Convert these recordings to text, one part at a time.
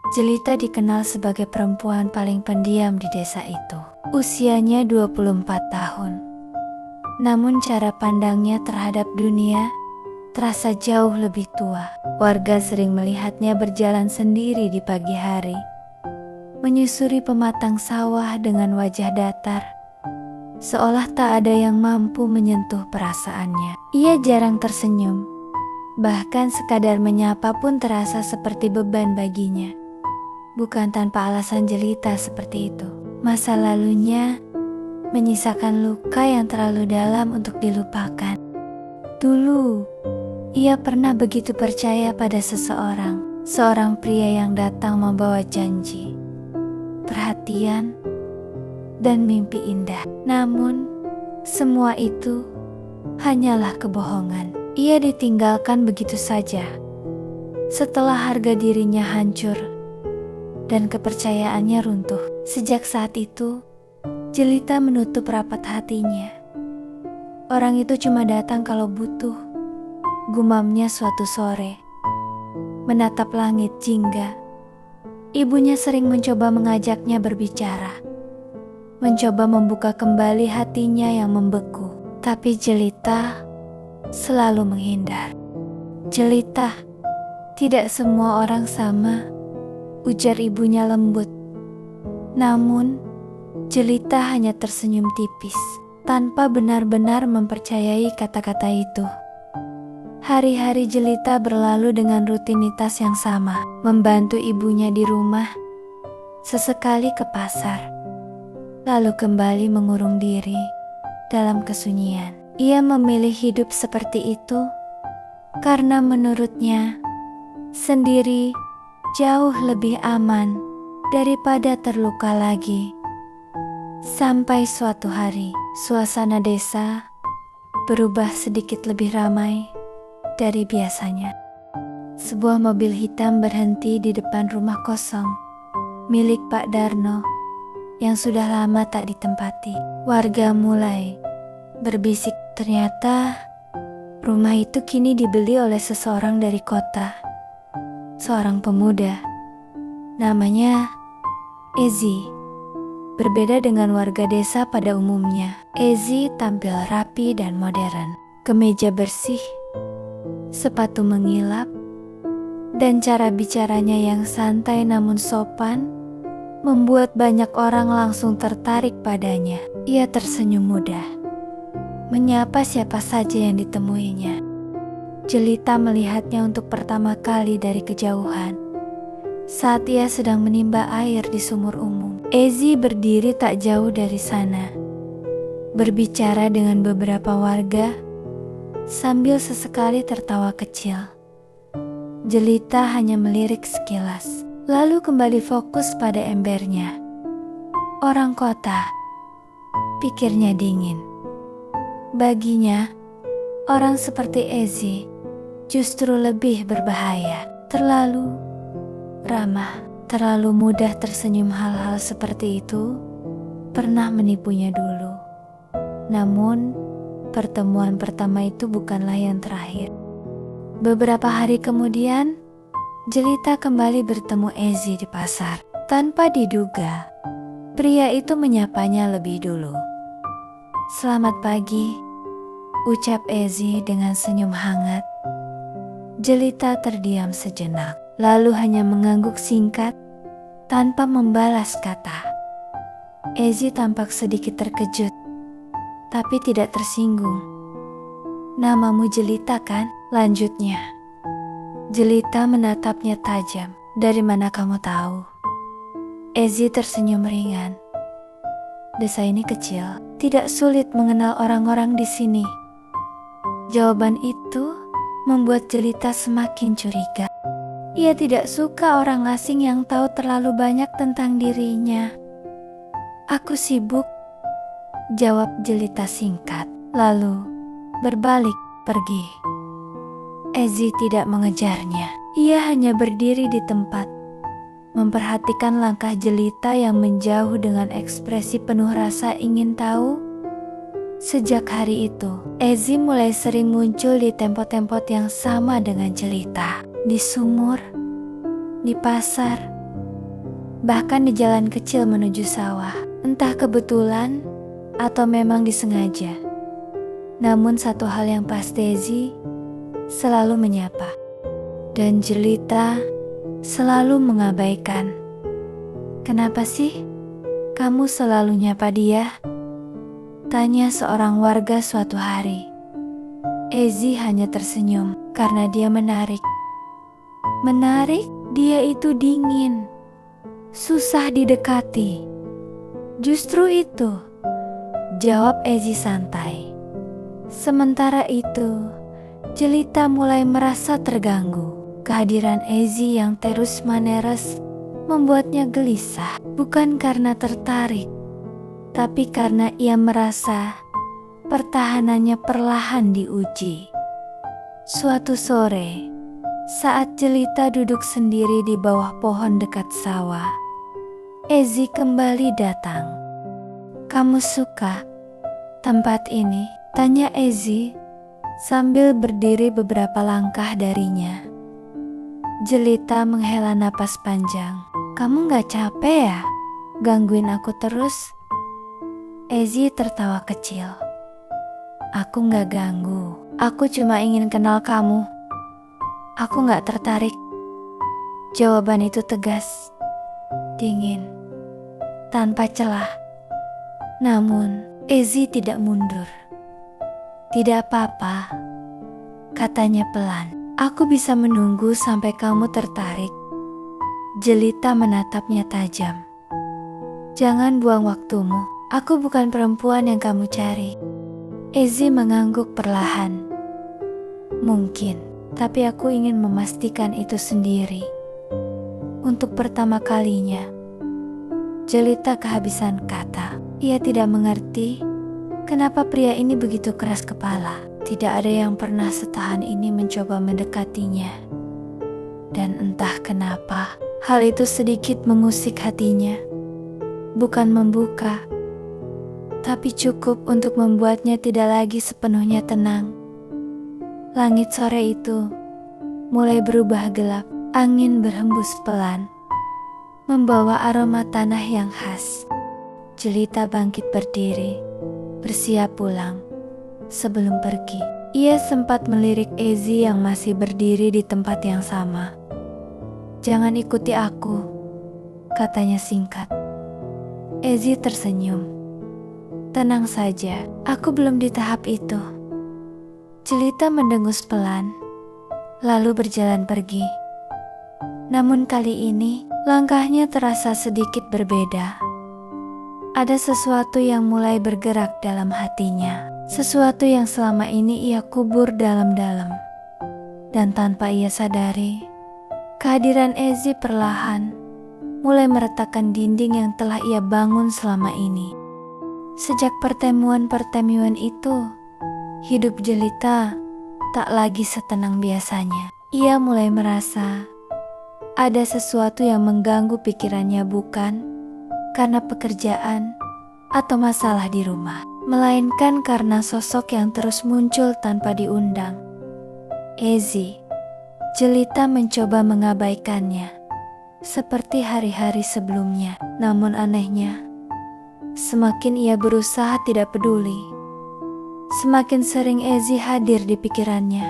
Jelita dikenal sebagai perempuan paling pendiam di desa itu. Usianya 24 tahun. Namun cara pandangnya terhadap dunia terasa jauh lebih tua. Warga sering melihatnya berjalan sendiri di pagi hari, menyusuri pematang sawah dengan wajah datar, seolah tak ada yang mampu menyentuh perasaannya. Ia jarang tersenyum, bahkan sekadar menyapa pun terasa seperti beban baginya. Bukan tanpa alasan Jelita seperti itu. Masa lalunya menyisakan luka yang terlalu dalam untuk dilupakan. Dulu, ia pernah begitu percaya pada seorang pria yang datang membawa janji, perhatian, dan mimpi indah. Namun, semua itu hanyalah kebohongan. Ia ditinggalkan begitu saja. Setelah harga dirinya hancur dan kepercayaannya runtuh. Sejak saat itu, Jelita menutup rapat hatinya. Orang itu cuma datang kalau butuh, gumamnya suatu sore, menatap langit jingga. Ibunya sering mencoba mengajaknya berbicara, mencoba membuka kembali hatinya yang membeku. Tapi Jelita selalu menghindar. Jelita, tidak semua orang sama, ujar ibunya lembut. Namun, Jelita hanya tersenyum tipis, tanpa benar-benar mempercayai kata-kata itu. Hari-hari Jelita berlalu dengan rutinitas yang sama, membantu ibunya di rumah, sesekali ke pasar, lalu kembali mengurung diri dalam kesunyian. Ia memilih hidup seperti itu karena menurutnya sendiri jauh lebih aman daripada terluka lagi. Sampai suatu hari, suasana desa berubah sedikit lebih ramai dari biasanya. Sebuah mobil hitam berhenti di depan rumah kosong milik Pak Darno yang sudah lama tak ditempati. Warga mulai berbisik, ternyata rumah itu kini dibeli oleh seseorang dari kota. Seorang pemuda, namanya Ezi. Berbeda dengan warga desa pada umumnya, Ezi tampil rapi dan modern. Kemeja bersih, sepatu mengilap, dan cara bicaranya yang santai namun sopan membuat banyak orang langsung tertarik padanya. Ia tersenyum mudah, menyapa siapa saja yang ditemuinya. Jelita melihatnya untuk pertama kali dari kejauhan, saat ia sedang menimba air di sumur umum. Ezi berdiri tak jauh dari sana, berbicara dengan beberapa warga, sambil sesekali tertawa kecil. Jelita hanya melirik sekilas, lalu kembali fokus pada embernya. Orang kota, pikirnya dingin. Baginya, orang seperti Ezi justru lebih berbahaya, terlalu ramah. Terlalu mudah tersenyum. Hal-hal seperti itu pernah menipunya dulu. Namun, pertemuan pertama itu bukanlah yang terakhir. Beberapa hari kemudian, Jelita kembali bertemu Ezi di pasar. Tanpa diduga, pria itu menyapanya lebih dulu. "Selamat pagi," ucap Ezi dengan senyum hangat. Jelita terdiam sejenak, lalu hanya mengangguk singkat tanpa membalas kata. Ezi tampak sedikit terkejut, tapi tidak tersinggung. "Namamu Jelita kan?" lanjutnya. Jelita menatapnya tajam. "Dari mana kamu tahu?" Ezi tersenyum ringan. "Desa ini kecil, tidak sulit mengenal orang-orang di sini." Jawaban itu membuat Jelita semakin curiga. Ia tidak suka orang asing yang tahu terlalu banyak tentang dirinya. "Aku sibuk," jawab Jelita singkat, lalu berbalik pergi. Ezi tidak mengejarnya. Ia hanya berdiri di tempat, memperhatikan langkah Jelita yang menjauh dengan ekspresi penuh rasa ingin tahu. Sejak hari itu, Ezi mulai sering muncul di tempat-tempat yang sama dengan Jelita. Di sumur, di pasar, bahkan di jalan kecil menuju sawah. Entah kebetulan atau memang disengaja. Namun satu hal yang pasti, Ezi selalu menyapa. Dan Jelita selalu mengabaikan. "Kenapa sih kamu selalu nyapa dia?" tanya seorang warga suatu hari. Ezi hanya tersenyum karena dia menarik. Menarik, dia itu dingin, susah didekati. Justru itu, jawab Ezi santai. Sementara itu, Jelita mulai merasa terganggu. Kehadiran Ezi yang terus-menerus membuatnya gelisah, bukan karena tertarik, tapi karena ia merasa pertahanannya perlahan diuji. Suatu sore, saat Jelita duduk sendiri di bawah pohon dekat sawah, Ezi kembali datang. "Kamu suka tempat ini?" tanya Ezi sambil berdiri beberapa langkah darinya. Jelita menghela napas panjang. "Kamu gak capek ya gangguin aku terus?" Ezi tertawa kecil. "Aku gak ganggu, aku cuma ingin kenal kamu. Aku gak tertarik." Jawaban itu tegas, dingin, tanpa celah. Namun Ezi tidak mundur. "Tidak apa-apa," katanya pelan. "Aku bisa menunggu sampai kamu tertarik." Jelita menatapnya tajam. "Jangan buang waktumu, aku bukan perempuan yang kamu cari." Ezi mengangguk perlahan. "Mungkin, tapi aku ingin memastikan itu sendiri." Untuk pertama kalinya, Jelita kehabisan kata. Ia tidak mengerti kenapa pria ini begitu keras kepala. Tidak ada yang pernah setahan ini mencoba mendekatinya. Dan entah kenapa, hal itu sedikit mengusik hatinya. Bukan membuka, tapi cukup untuk membuatnya tidak lagi sepenuhnya tenang. Langit sore itu mulai berubah gelap. Angin berhembus pelan, membawa aroma tanah yang khas. Jelita bangkit berdiri, bersiap pulang. Sebelum pergi, ia sempat melirik Ezi yang masih berdiri di tempat yang sama. "Jangan ikuti aku," katanya singkat. Ezi tersenyum. "Tenang saja, aku belum di tahap itu." Jelita mendengus pelan, lalu berjalan pergi. Namun kali ini, langkahnya terasa sedikit berbeda. Ada sesuatu yang mulai bergerak dalam hatinya. Sesuatu yang selama ini ia kubur dalam-dalam. Dan tanpa ia sadari, kehadiran Ezi perlahan mulai meretakkan dinding yang telah ia bangun selama ini. Sejak pertemuan-pertemuan itu, hidup Jelita tak lagi setenang biasanya. Ia mulai merasa ada sesuatu yang mengganggu pikirannya, bukan karena pekerjaan atau masalah di rumah, melainkan karena sosok yang terus muncul tanpa diundang. Ezi. Jelita mencoba mengabaikannya, seperti hari-hari sebelumnya. Namun anehnya, semakin ia berusaha tidak peduli, semakin sering Ezi hadir di pikirannya.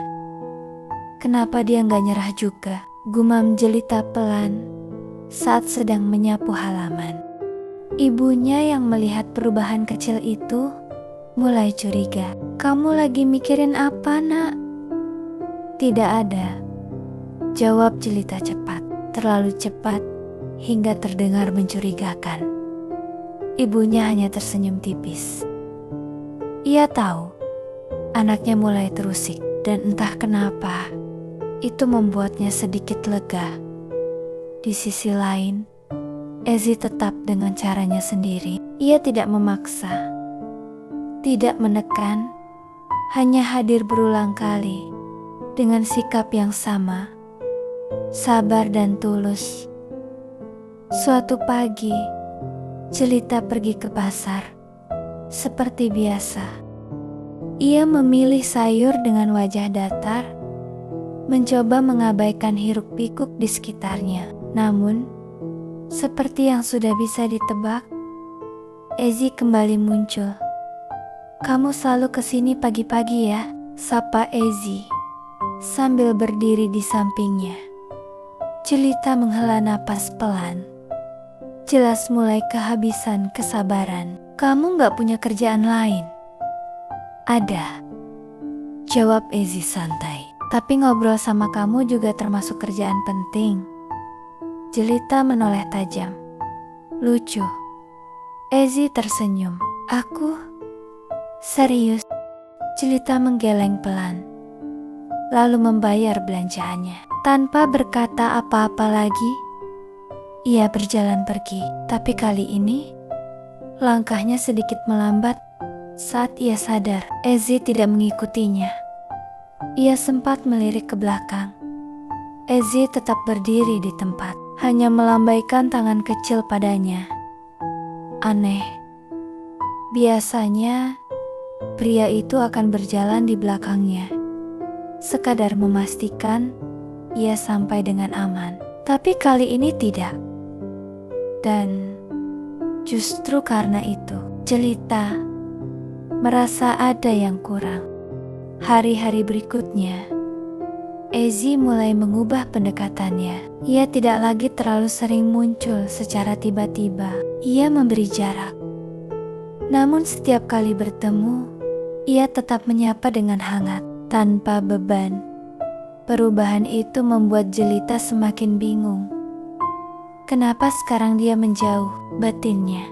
Kenapa dia gak nyerah juga? Gumam Jelita pelan saat sedang menyapu halaman. Ibunya yang melihat perubahan kecil itu mulai curiga. "Kamu lagi mikirin apa, Nak?" "Tidak ada," jawab Jelita cepat, terlalu cepat hingga terdengar mencurigakan. Ibunya hanya tersenyum tipis. Ia tahu anaknya mulai terusik, dan entah kenapa itu membuatnya sedikit lega. Di sisi lain, Ezi tetap dengan caranya sendiri. Ia tidak memaksa, tidak menekan, hanya hadir berulang kali dengan sikap yang sama, sabar dan tulus. Suatu pagi, Jelita pergi ke pasar. Seperti biasa, ia memilih sayur dengan wajah datar, mencoba mengabaikan hiruk-pikuk di sekitarnya. Namun, Seperti yang sudah bisa ditebak, Ezi kembali muncul. "Kamu selalu kesini pagi-pagi ya?" sapa Ezi sambil berdiri di sampingnya. Jelita menghela napas pelan. Jelas mulai kehabisan kesabaran. "Kamu gak punya kerjaan lain?" "Ada," jawab Ezi santai. "Tapi ngobrol sama kamu juga termasuk kerjaan penting." Jelita menoleh tajam. "Lucu." Ezi tersenyum. "Aku serius." Jelita menggeleng pelan, lalu membayar belanjaannya. Tanpa berkata apa-apa lagi, ia berjalan pergi. Tapi kali ini, langkahnya sedikit melambat saat ia sadar Ezi tidak mengikutinya. Ia sempat melirik ke belakang. Ezi tetap berdiri di tempat, hanya melambaikan tangan kecil padanya. Aneh. Biasanya, pria itu akan berjalan di belakangnya, sekadar memastikan ia sampai dengan aman. Tapi kali ini tidak. Dan justru karena itu, Jelita merasa ada yang kurang. Hari-hari berikutnya, Ezi mulai mengubah pendekatannya. Ia tidak lagi terlalu sering muncul secara tiba-tiba. Ia memberi jarak. Namun setiap kali bertemu, ia tetap menyapa dengan hangat, tanpa beban. Perubahan itu membuat Jelita semakin bingung. Kenapa sekarang dia menjauh, batinnya?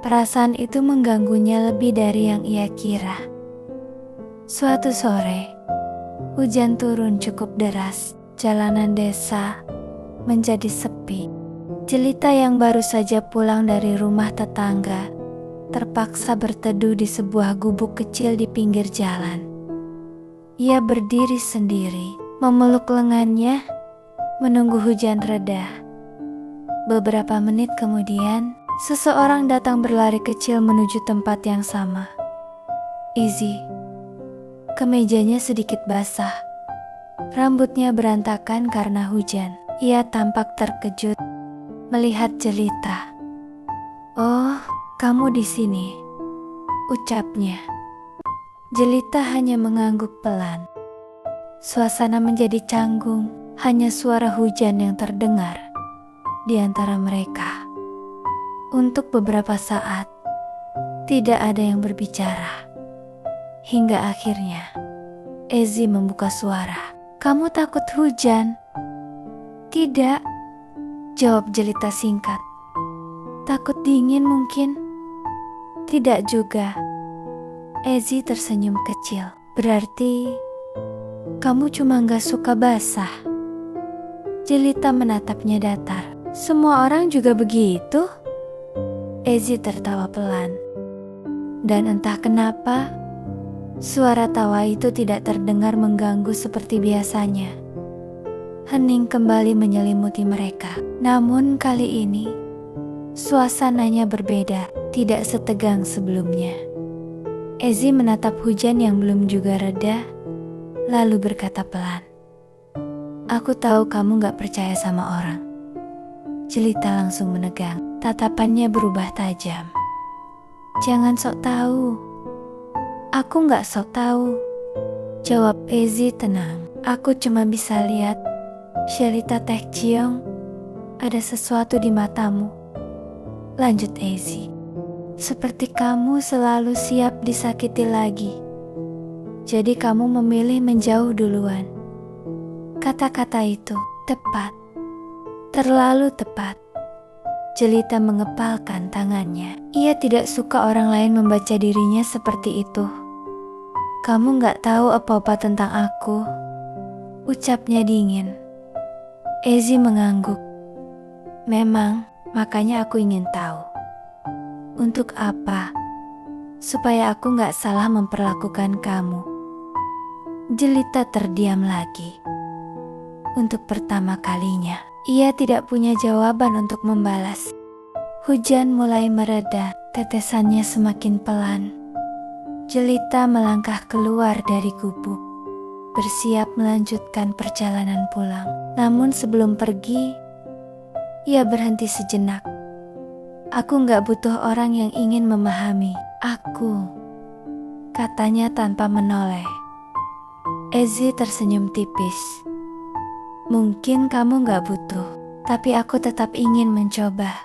Perasaan itu mengganggunya lebih dari yang ia kira. Suatu sore, hujan turun cukup deras. Jalanan desa menjadi sepi. Jelita yang baru saja pulang dari rumah tetangga terpaksa berteduh di sebuah gubuk kecil di pinggir jalan. Ia berdiri sendiri, memeluk lengannya, menunggu hujan reda. Beberapa menit kemudian, seseorang datang berlari kecil menuju tempat yang sama. Ezi. Kemejanya sedikit basah. Rambutnya berantakan karena hujan. Ia tampak terkejut melihat Jelita. "Oh, kamu di sini," ucapnya. Jelita hanya mengangguk pelan. Suasana menjadi canggung, hanya suara hujan yang terdengar di antara mereka. Untuk beberapa saat, tidak ada yang berbicara. Hingga akhirnya, Ezi membuka suara. "Kamu takut hujan?" "Tidak," jawab Jelita singkat. "Takut dingin mungkin?" "Tidak juga." Ezi tersenyum kecil. "Berarti kamu cuma gak suka basah?" Jelita menatapnya datar. "Semua orang juga begitu?" Ezi tertawa pelan. Dan entah kenapa, suara tawa itu tidak terdengar mengganggu seperti biasanya. Hening kembali menyelimuti mereka. Namun kali ini, suasananya berbeda, tidak setegang sebelumnya. Ezi menatap hujan yang belum juga reda, lalu berkata pelan, "Aku tahu kamu gak percaya sama orang." Jelita langsung menegang, tatapannya berubah tajam. "Jangan sok tahu." "Aku gak sok tahu," jawab Ezi tenang. "Aku cuma bisa lihat, Jelita Taecyeong, ada sesuatu di matamu." Lanjut Ezi. "Seperti kamu selalu siap disakiti lagi. Jadi kamu memilih menjauh duluan." Kata-kata itu tepat. Terlalu tepat. Jelita mengepalkan tangannya. Ia tidak suka orang lain membaca dirinya seperti itu. "Kamu gak tahu apa-apa tentang aku," ucapnya dingin. Ezi mengangguk. "Memang, makanya aku ingin tahu." "Untuk apa?" "Supaya aku gak salah memperlakukan kamu." Jelita terdiam lagi. Untuk pertama kalinya, ia tidak punya jawaban untuk membalas. Hujan mulai mereda, tetesannya semakin pelan. Jelita melangkah keluar dari gubuk, bersiap melanjutkan perjalanan pulang. Namun sebelum pergi, Ia berhenti sejenak. Aku gak butuh orang yang ingin memahami aku, katanya tanpa menoleh. Ezi tersenyum tipis. Mungkin kamu gak butuh, tapi aku tetap ingin mencoba.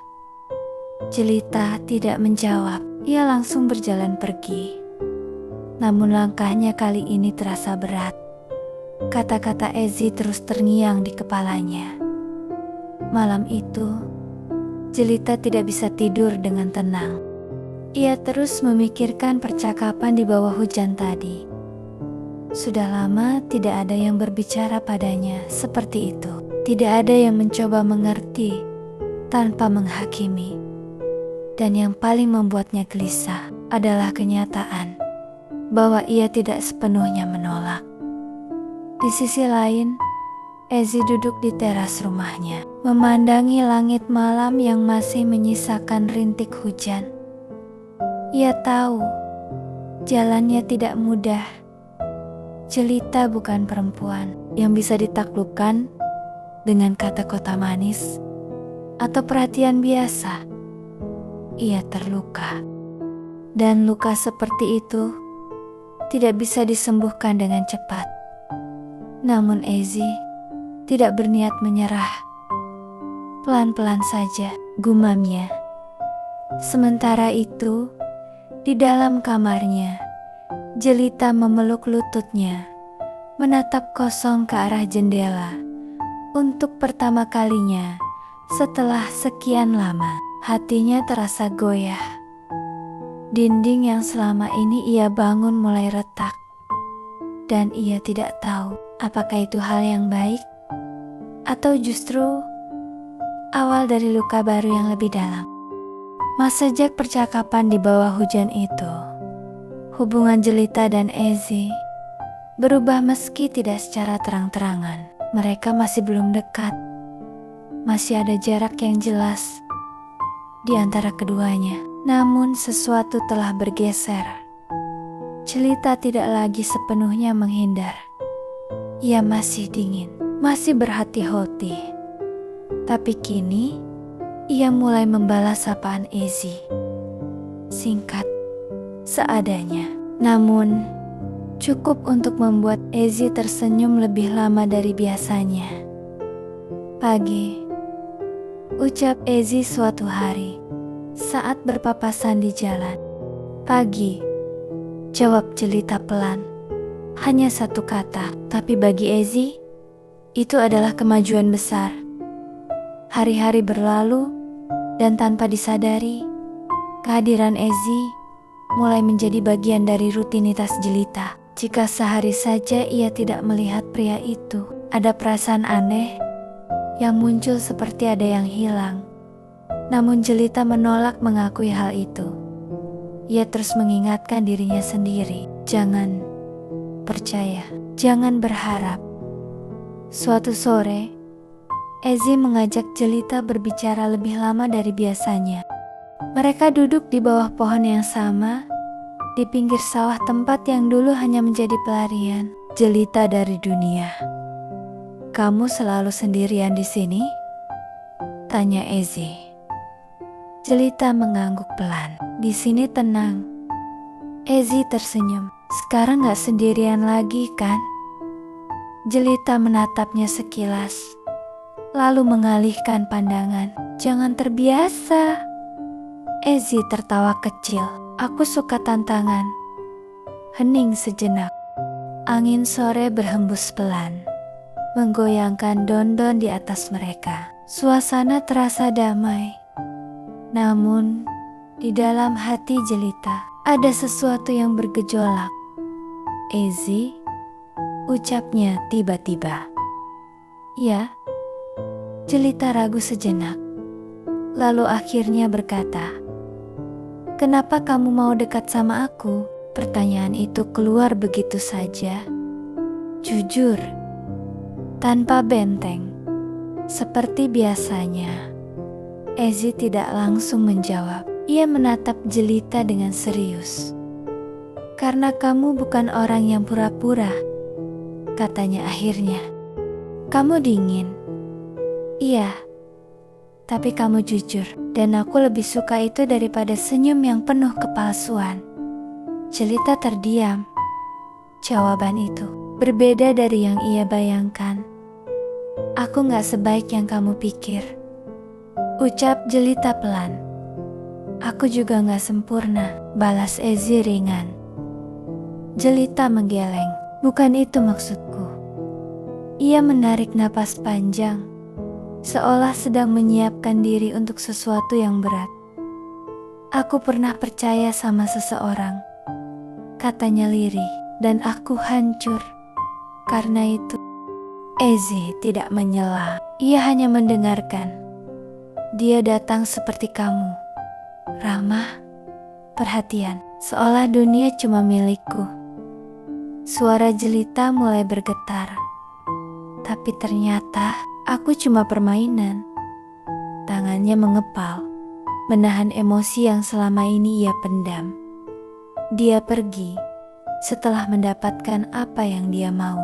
Jelita tidak menjawab. Ia langsung berjalan pergi. Namun langkahnya kali ini terasa berat. Kata-kata Ezi terus terngiang di kepalanya. Malam itu, Jelita tidak bisa tidur dengan tenang. Ia terus memikirkan percakapan di bawah hujan tadi. Sudah lama tidak ada yang berbicara padanya seperti itu. Tidak ada yang mencoba mengerti tanpa menghakimi. Dan yang paling membuatnya gelisah adalah kenyataan bahwa ia tidak sepenuhnya menolak. Di sisi lain, Ezi duduk di teras rumahnya, memandangi langit malam yang masih menyisakan rintik hujan. Ia tahu jalannya tidak mudah. Jelita bukan perempuan yang bisa ditaklukkan dengan kata-kata manis atau perhatian biasa. Ia terluka, dan luka seperti itu tidak bisa disembuhkan dengan cepat. Namun Ezi tidak berniat menyerah. Pelan-pelan saja, gumamnya. Sementara itu, di dalam kamarnya, Jelita memeluk lututnya, menatap kosong ke arah jendela. Untuk pertama kalinya setelah sekian lama, hatinya terasa goyah. Dinding yang selama ini ia bangun mulai retak. Dan ia tidak tahu apakah itu hal yang baik atau justru awal dari luka baru yang lebih dalam. Sejak percakapan di bawah hujan itu, hubungan Jelita dan Ezi berubah meski tidak secara terang-terangan. Mereka masih belum dekat. Masih ada jarak yang jelas di antara keduanya. Namun sesuatu telah bergeser. Jelita tidak lagi sepenuhnya menghindar. Ia masih dingin, masih berhati-hati. Tapi kini ia mulai membalas sapaan Ezi. Singkat, seadanya. Namun cukup untuk membuat Ezi tersenyum lebih lama dari biasanya. Pagi, ucap Ezi suatu hari saat berpapasan di jalan. Pagi, jawab Jelita pelan. Hanya satu kata, tapi bagi Ezi, itu adalah kemajuan besar. Hari-hari berlalu, dan tanpa disadari, kehadiran Ezi mulai menjadi bagian dari rutinitas Jelita. Jika sehari saja ia tidak melihat pria itu, ada perasaan aneh yang muncul seperti ada yang hilang. Namun Jelita menolak mengakui hal itu. Ia terus mengingatkan dirinya sendiri, jangan percaya, jangan berharap. Suatu sore, Ezi mengajak Jelita berbicara lebih lama dari biasanya. Mereka duduk di bawah pohon yang sama, di pinggir sawah tempat yang dulu hanya menjadi pelarian Jelita dari dunia. Kamu selalu sendirian di sini? Tanya Ezi. Jelita mengangguk pelan. Di sini tenang. Ezi tersenyum. Sekarang gak sendirian lagi kan? Jelita menatapnya sekilas, lalu mengalihkan pandangan. Jangan terbiasa. Ezi tertawa kecil. Aku suka tantangan. Hening sejenak. Angin sore berhembus pelan, menggoyangkan daun-daun di atas mereka. Suasana terasa damai. Namun, di dalam hati Jelita ada sesuatu yang bergejolak. Ezi, ucapnya tiba-tiba. Ya, Jelita ragu sejenak. Lalu akhirnya berkata, kenapa kamu mau dekat sama aku? Pertanyaan itu keluar begitu saja. Jujur, tanpa benteng. Seperti biasanya, Ezi tidak langsung menjawab. Ia menatap Jelita dengan serius. Karena kamu bukan orang yang pura-pura, katanya akhirnya. Kamu dingin. Iya, Tapi kamu jujur, dan aku lebih suka itu daripada senyum yang penuh kepalsuan. Jelita terdiam. Jawaban itu berbeda dari yang ia bayangkan. Aku gak sebaik yang kamu pikir, ucap Jelita pelan. Aku juga gak sempurna, balas Ezi ringan. Jelita menggeleng. Bukan itu maksudku. Ia menarik napas panjang, seolah sedang menyiapkan diri untuk sesuatu yang berat. Aku pernah percaya sama seseorang, katanya lirih, dan aku hancur. Karena itu, Ezi tidak menyela. Ia hanya mendengarkan. Dia datang seperti kamu, ramah, perhatian, seolah dunia cuma milikku. Suara Jelita mulai bergetar. Tapi ternyata aku cuma permainan. Tangannya mengepal, menahan emosi yang selama ini ia pendam. Dia pergi setelah mendapatkan apa yang dia mau.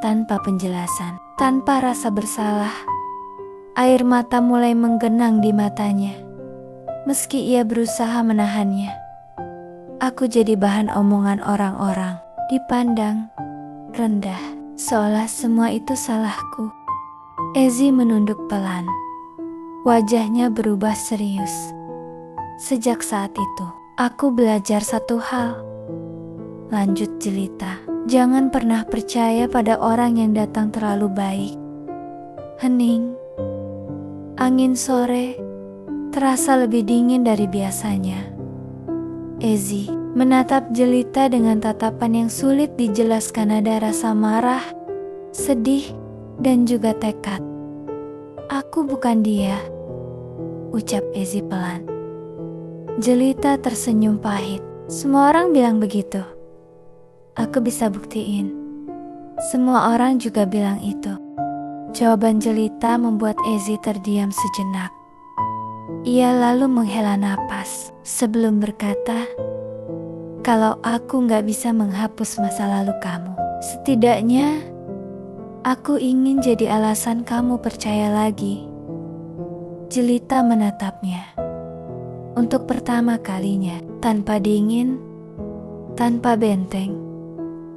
Tanpa penjelasan, tanpa rasa bersalah. Air mata mulai menggenang di matanya. Meski ia berusaha menahannya. Aku jadi bahan omongan orang-orang. Dipandang rendah, seolah semua itu salahku. Ezi menunduk pelan. Wajahnya berubah serius. Sejak saat itu, aku belajar satu hal. Lanjut Jelita, jangan pernah percaya pada orang yang datang terlalu baik. Hening. Angin sore terasa lebih dingin dari biasanya. Ezi menatap Jelita dengan tatapan yang sulit dijelaskan. Ada rasa marah, sedih, dan juga tekad. Aku bukan dia, ucap Ezi pelan. Jelita tersenyum pahit. Semua orang bilang begitu. Aku bisa buktiin. Semua orang juga bilang itu. Jawaban Jelita membuat Ezi terdiam sejenak. Ia lalu menghela napas sebelum berkata, kalau aku gak bisa menghapus masa lalu kamu, setidaknya aku ingin jadi alasan kamu percaya lagi. Jelita menatapnya. Untuk pertama kalinya, tanpa dingin, tanpa benteng.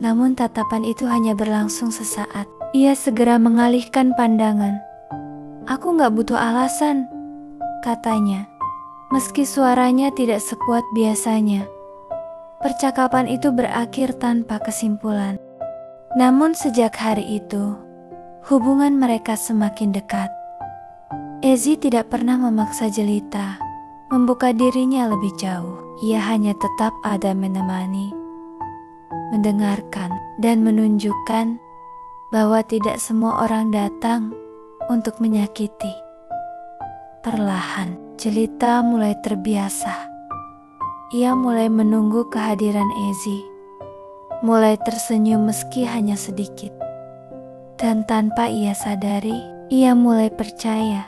Namun tatapan itu hanya berlangsung sesaat. Ia segera mengalihkan pandangan. Aku gak butuh alasan, katanya. Meski suaranya tidak sekuat biasanya. Percakapan itu berakhir tanpa kesimpulan. Namun sejak hari itu, hubungan mereka semakin dekat. Ezi tidak pernah memaksa Jelita membuka dirinya lebih jauh. Ia hanya tetap ada menemani, mendengarkan, dan menunjukkan bahwa tidak semua orang datang untuk menyakiti. Perlahan, Jelita mulai terbiasa. Ia mulai menunggu kehadiran Ezi, mulai tersenyum meski hanya sedikit. Dan tanpa ia sadari, ia mulai percaya.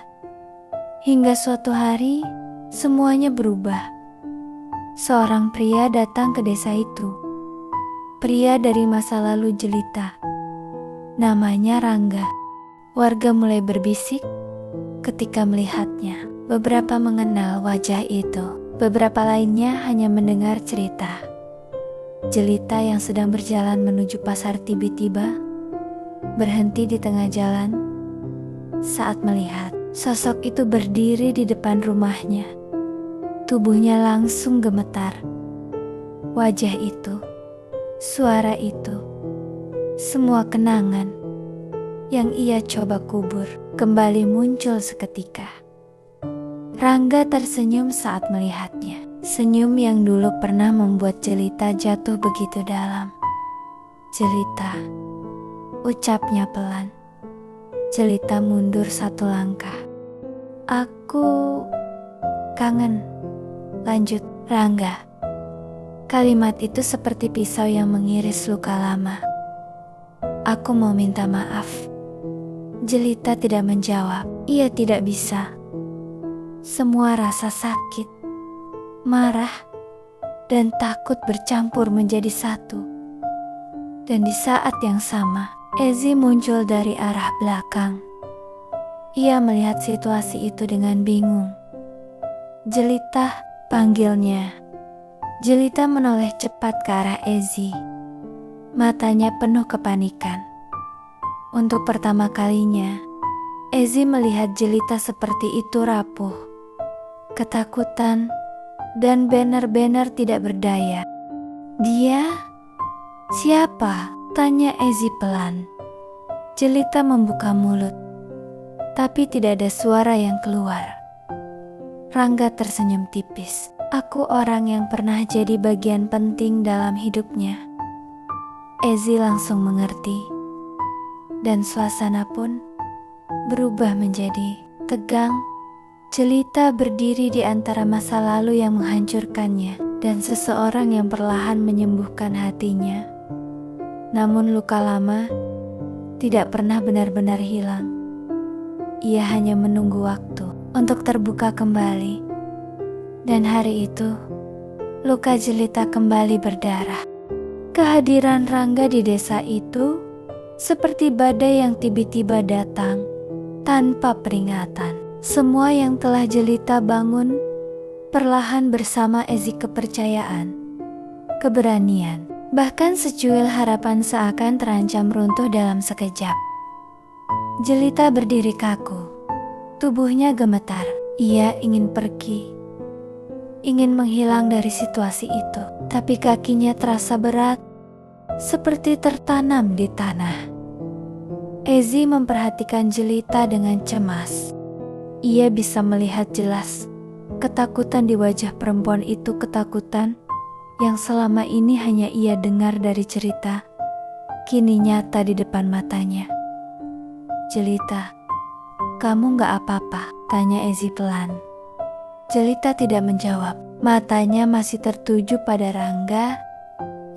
Hingga suatu hari, semuanya berubah. Seorang pria datang ke desa itu. Pria dari masa lalu Jelita. Namanya Rangga. Warga mulai berbisik ketika melihatnya. Beberapa mengenal wajah itu. Beberapa lainnya hanya mendengar cerita. Jelita yang sedang berjalan menuju pasar tiba-tiba berhenti di tengah jalan saat melihat sosok itu berdiri di depan rumahnya. Tubuhnya langsung gemetar. Wajah itu, suara itu, semua kenangan yang ia coba kubur kembali muncul seketika. Rangga tersenyum saat melihatnya. Senyum yang dulu pernah membuat Jelita jatuh begitu dalam. Jelita, ucapnya pelan. Jelita mundur satu langkah. Aku kangen, lanjut Rangga. Kalimat itu seperti pisau yang mengiris luka lama. Aku mau minta maaf. Jelita tidak menjawab. Ia tidak bisa. Semua rasa sakit, marah, dan takut bercampur menjadi satu. Dan di saat yang sama, Ezi muncul dari arah belakang. Ia melihat situasi itu dengan bingung. "Jelita," panggilnya. Jelita menoleh cepat ke arah Ezi. Matanya penuh kepanikan. Untuk pertama kalinya, Ezi melihat Jelita seperti itu, rapuh, ketakutan, dan benar-benar tidak berdaya. "Dia? Siapa?" tanya Ezi pelan. Jelita membuka mulut, tapi tidak ada suara yang keluar. Rangga tersenyum tipis. "Aku orang yang pernah jadi bagian penting dalam hidupnya." Ezi langsung mengerti, dan suasana pun berubah menjadi tegang. Jelita berdiri di antara masa lalu yang menghancurkannya dan seseorang yang perlahan menyembuhkan hatinya. Namun luka lama tidak pernah benar-benar hilang. Ia hanya menunggu waktu untuk terbuka kembali. Dan hari itu, luka Jelita kembali berdarah. Kehadiran Rangga di desa itu seperti badai yang tiba-tiba datang tanpa peringatan. Semua yang telah Jelita bangun perlahan bersama Ezi, kepercayaan, keberanian, bahkan secuil harapan seakan terancam runtuh dalam sekejap. Jelita berdiri kaku, tubuhnya gemetar. Ia ingin pergi, ingin menghilang dari situasi itu, tapi kakinya terasa berat, seperti tertanam di tanah. Ezi memperhatikan Jelita dengan cemas. Ia bisa melihat jelas ketakutan di wajah perempuan itu, ketakutan yang selama ini hanya ia dengar dari cerita, kini nyata di depan matanya. "Jelita, kamu gak apa-apa?" tanya Ezi pelan. Jelita tidak menjawab. Matanya masih tertuju pada Rangga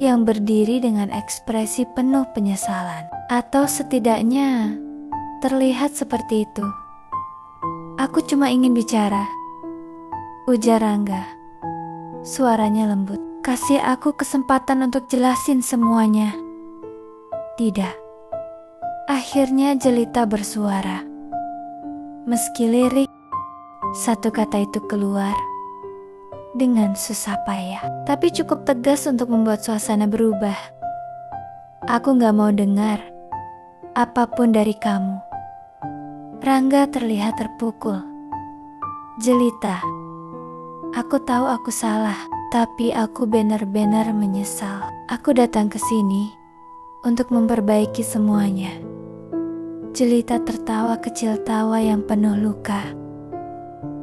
yang berdiri dengan ekspresi penuh penyesalan. Atau setidaknya terlihat seperti itu. "Aku cuma ingin bicara," ujar Rangga. Suaranya lembut. "Kasih aku kesempatan untuk jelasin semuanya." "Tidak." Akhirnya Jelita bersuara. Meski lirik, satu kata itu keluar dengan susah payah, tapi cukup tegas untuk membuat suasana berubah. "Aku gak mau dengar apapun dari kamu." Rangga terlihat terpukul. "Jelita, aku tahu aku salah, tapi aku benar-benar menyesal. Aku datang ke sini untuk memperbaiki semuanya." Jelita tertawa kecil, tawa yang penuh luka.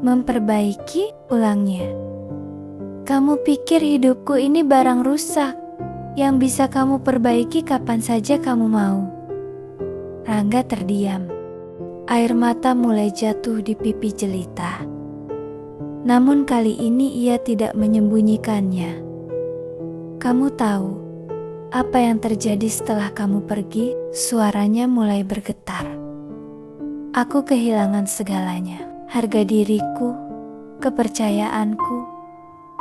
"Memperbaiki?" ulangnya. "Kamu pikir hidupku ini barang rusak yang bisa kamu perbaiki kapan saja kamu mau?" Rangga terdiam. Air mata mulai jatuh di pipi Jelita. Namun kali ini ia tidak menyembunyikannya. "Kamu tahu apa yang terjadi setelah kamu pergi?" Suaranya mulai bergetar. "Aku kehilangan segalanya. Harga diriku, kepercayaanku,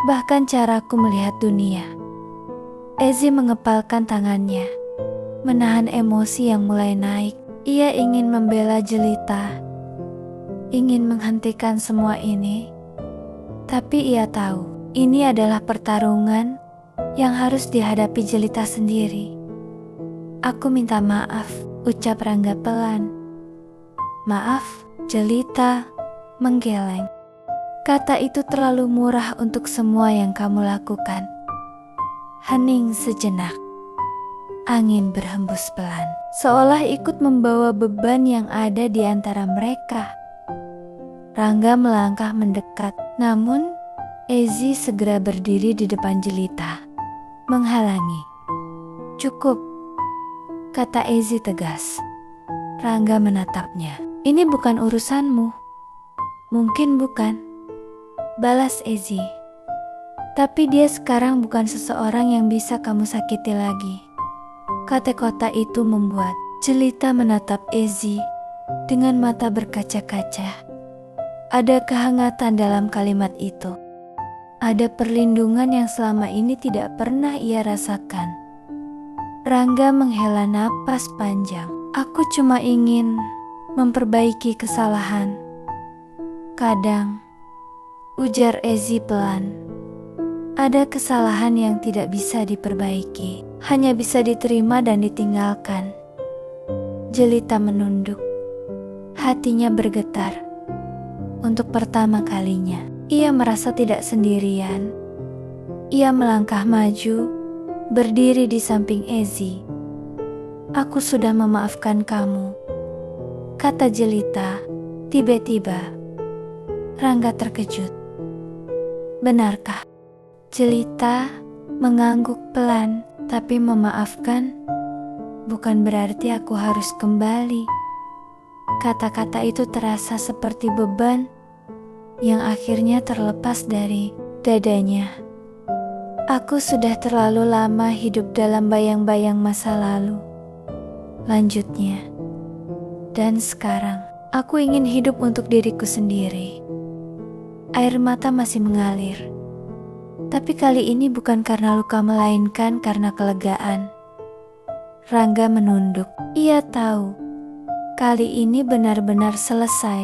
bahkan caraku melihat dunia." Ezi mengepalkan tangannya, menahan emosi yang mulai naik. Ia ingin membela Jelita, ingin menghentikan semua ini, tapi ia tahu ini adalah pertarungan yang harus dihadapi Jelita sendiri. "Aku minta maaf," ucap Rangga pelan. "Maaf?" Jelita menggeleng. Kata itu terlalu murah untuk semua yang kamu lakukan. Hening sejenak. Angin berhembus pelan, seolah ikut membawa beban yang ada di antara mereka. Rangga melangkah mendekat, namun Ezi segera berdiri di depan Jelita, menghalangi. "Cukup," kata Ezi tegas. Rangga menatapnya. "Ini bukan urusanmu." "Mungkin bukan," balas Ezi. "Tapi dia sekarang bukan seseorang yang bisa kamu sakiti lagi." Kata-kata itu membuat Jelita menatap Ezi dengan mata berkaca-kaca. Ada kehangatan dalam kalimat itu. Ada perlindungan yang selama ini tidak pernah ia rasakan. Rangga menghela napas panjang. "Aku cuma ingin memperbaiki kesalahan. Kadang, ujar Ezi pelan, ada kesalahan yang tidak bisa diperbaiki, hanya bisa diterima dan ditinggalkan. Jelita menunduk, hatinya bergetar. Untuk pertama kalinya, ia merasa tidak sendirian. Ia melangkah maju, berdiri di samping Ezi. Aku sudah memaafkan kamu, kata Jelita. Tiba-tiba, Rangga terkejut. Benarkah? Jelita mengangguk pelan, tapi memaafkan bukan berarti aku harus kembali. Kata-kata itu terasa seperti beban yang akhirnya terlepas dari dadanya. Aku sudah terlalu lama hidup dalam bayang-bayang masa lalu, lanjutnya. Dan sekarang, aku ingin hidup untuk diriku sendiri. Air mata masih mengalir. Tapi kali ini bukan karena luka melainkan karena kelegaan. Rangga menunduk. Ia tahu, kali ini benar-benar selesai.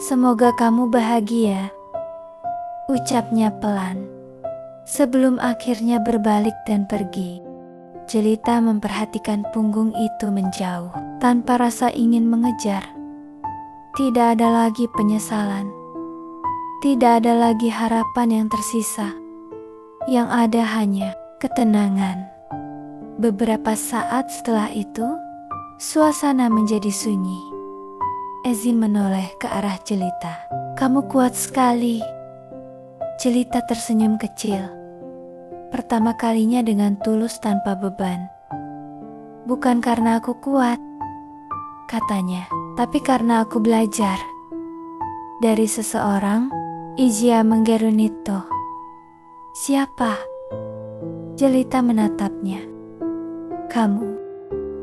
Semoga kamu bahagia, ucapnya pelan. Sebelum akhirnya berbalik dan pergi. Jelita memperhatikan punggung itu menjauh, tanpa rasa ingin mengejar. Tidak ada lagi penyesalan. Tidak ada lagi harapan yang tersisa. Yang ada hanya ketenangan. Beberapa saat setelah itu, suasana menjadi sunyi. Ezi menoleh ke arah Jelita. Kamu kuat sekali. Jelita tersenyum kecil. Pertama kalinya dengan tulus tanpa beban. Bukan karena aku kuat, katanya, tapi karena aku belajar. Dari seseorang, Ijia Menggerunito. Siapa? Jelita menatapnya. Kamu.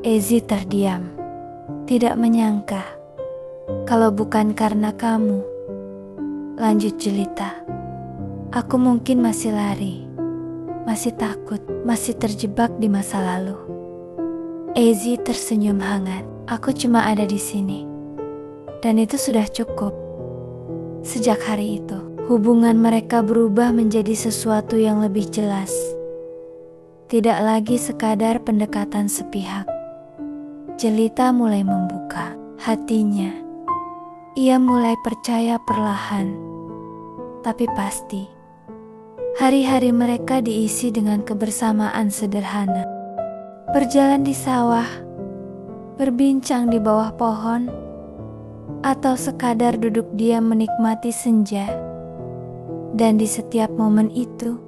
Ezi terdiam. Tidak menyangka. Kalau bukan karena kamu. Lanjut Jelita. Aku mungkin masih lari. Masih takut. Masih terjebak di masa lalu. Ezi tersenyum hangat. Aku cuma ada di sini. Dan itu sudah cukup. Sejak hari itu, hubungan mereka berubah menjadi sesuatu yang lebih jelas. Tidak lagi sekadar pendekatan sepihak. Jelita mulai membuka hatinya. Ia mulai percaya perlahan. Tapi pasti, hari-hari mereka diisi dengan kebersamaan sederhana. Berjalan di sawah, berbincang di bawah pohon, atau sekadar duduk diam menikmati senja. Dan di setiap momen itu,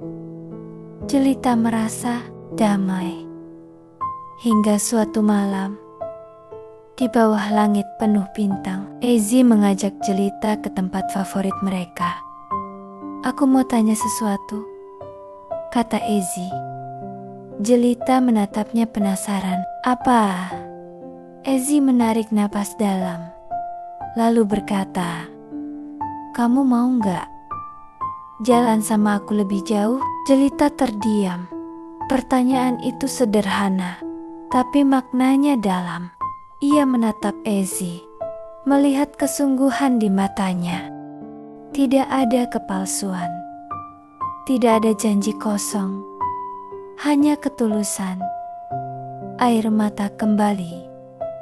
Jelita merasa damai. Hingga suatu malam, di bawah langit penuh bintang, Ezi mengajak Jelita ke tempat favorit mereka. Aku mau tanya sesuatu, kata Ezi. Jelita menatapnya penasaran. Apa? Ezi menarik napas dalam. Lalu berkata, kamu mau nggak jalan sama aku lebih jauh? Jelita terdiam. Pertanyaan itu sederhana, tapi maknanya dalam. Ia menatap Ezi, melihat kesungguhan di matanya. Tidak ada kepalsuan. Tidak ada janji kosong. Hanya ketulusan. Air mata kembali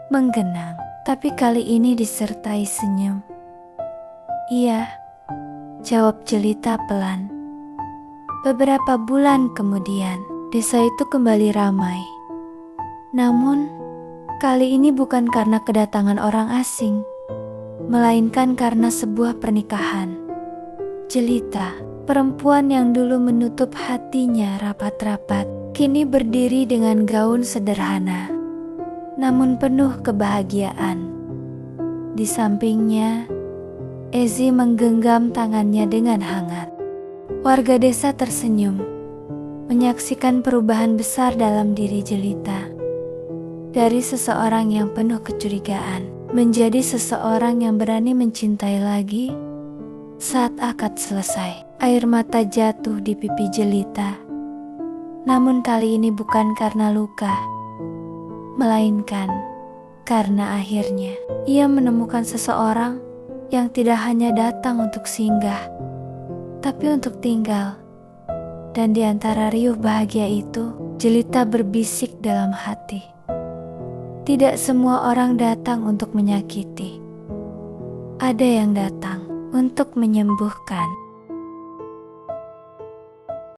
menggenang. Tapi kali ini disertai senyum. Iya, jawab Jelita pelan. Beberapa bulan kemudian, desa itu kembali ramai. Namun, kali ini bukan karena kedatangan orang asing, melainkan karena sebuah pernikahan. Jelita, perempuan yang dulu menutup hatinya rapat-rapat, kini berdiri dengan gaun sederhana, namun penuh kebahagiaan. Di sampingnya, Ezi menggenggam tangannya dengan hangat. Warga desa tersenyum, menyaksikan perubahan besar dalam diri Jelita. Dari seseorang yang penuh kecurigaan, menjadi seseorang yang berani mencintai lagi. Saat akad selesai, air mata jatuh di pipi Jelita. Namun kali ini bukan karena luka, melainkan Karena akhirnya ia menemukan seseorang yang tidak hanya datang untuk singgah, tapi untuk tinggal. Dan di antara riuh bahagia itu, jelita berbisik dalam hati. Tidak semua orang datang untuk menyakiti. Ada yang datang untuk menyembuhkan.